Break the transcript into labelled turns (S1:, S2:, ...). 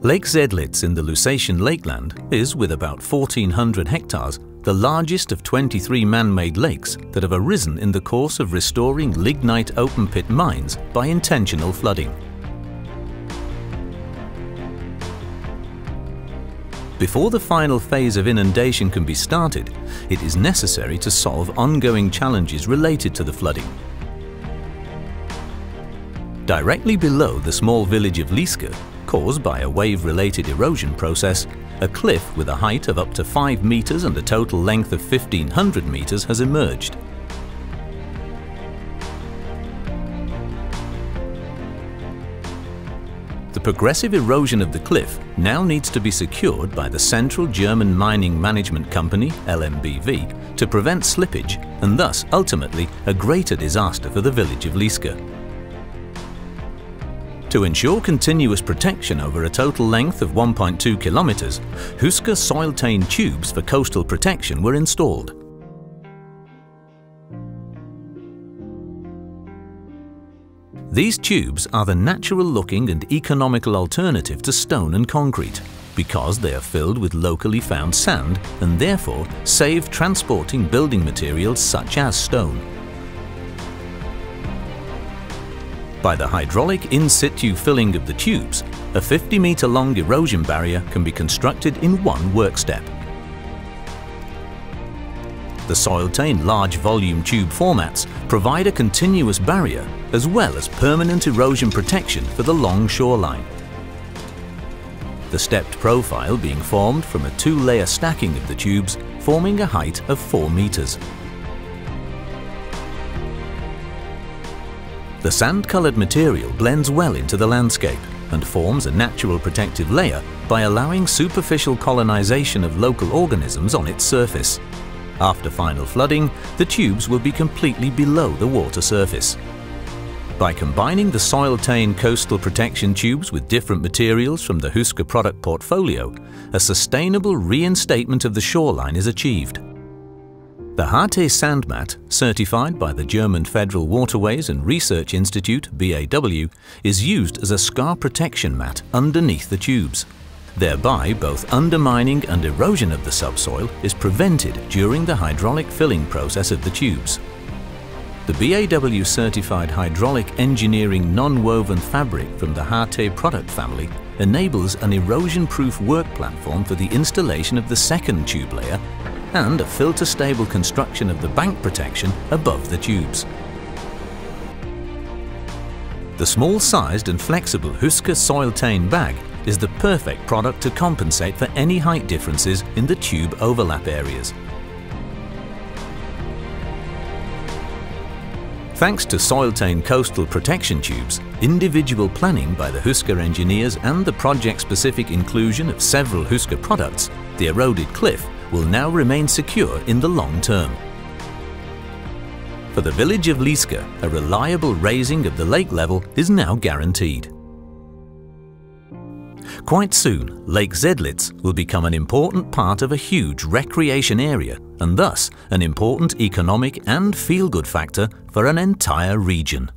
S1: Lake Zedlitz in the Lusatian Lakeland is, with about 1,400 hectares, the largest of 23 man-made lakes that have arisen in the course of restoring lignite open-pit mines by intentional flooding. Before the final phase of inundation can be started, it is necessary to solve ongoing challenges related to the flooding. Directly below the small village of Huesker, caused by a wave-related erosion process, a cliff with a height of up to 5 meters and a total length of 1,500 meters has emerged. The progressive erosion of the cliff now needs to be secured by the Central German Mining Management Company, LMBV, to prevent slippage and thus, ultimately, a greater disaster for the village of Huesker. To ensure continuous protection over a total length of 1.2 kilometers, Huesker SoilTain tubes for coastal protection were installed. These tubes are the natural-looking and economical alternative to stone and concrete because they are filled with locally found sand and therefore save transporting building materials such as stone. By the hydraulic in-situ filling of the tubes, a 50-meter-long erosion barrier can be constructed in one work step. The SoilTain large volume tube formats provide a continuous barrier as well as permanent erosion protection for the long shoreline. The stepped profile being formed from a 2-layer stacking of the tubes, forming a height of 4 meters. The sand-colored material blends well into the landscape and forms a natural protective layer by allowing superficial colonization of local organisms on its surface. After final flooding, the tubes will be completely below the water surface. By combining the SoilTain coastal protection tubes with different materials from the Huesker product portfolio, a sustainable reinstatement of the shoreline is achieved. The HT sand mat, certified by the German Federal Waterways and Research Institute (BAW), is used as a scar protection mat underneath the tubes. Thereby, both undermining and erosion of the subsoil is prevented during the hydraulic filling process of the tubes. The BAW certified hydraulic engineering non-woven fabric from the HT product family enables an erosion-proof work platform for the installation of the second tube layer and a filter-stable construction of the bank protection above the tubes. The small-sized and flexible Huesker SoilTain bag is the perfect product to compensate for any height differences in the tube overlap areas. Thanks to SoilTain coastal protection tubes, individual planning by the Huesker engineers and the project-specific inclusion of several Huesker products, the eroded cliff will now remain secure in the long term. For the village of Huesker, a reliable raising of the lake level is now guaranteed. Quite soon, Lake Zedlitz will become an important part of a huge recreation area and thus an important economic and feel-good factor for an entire region.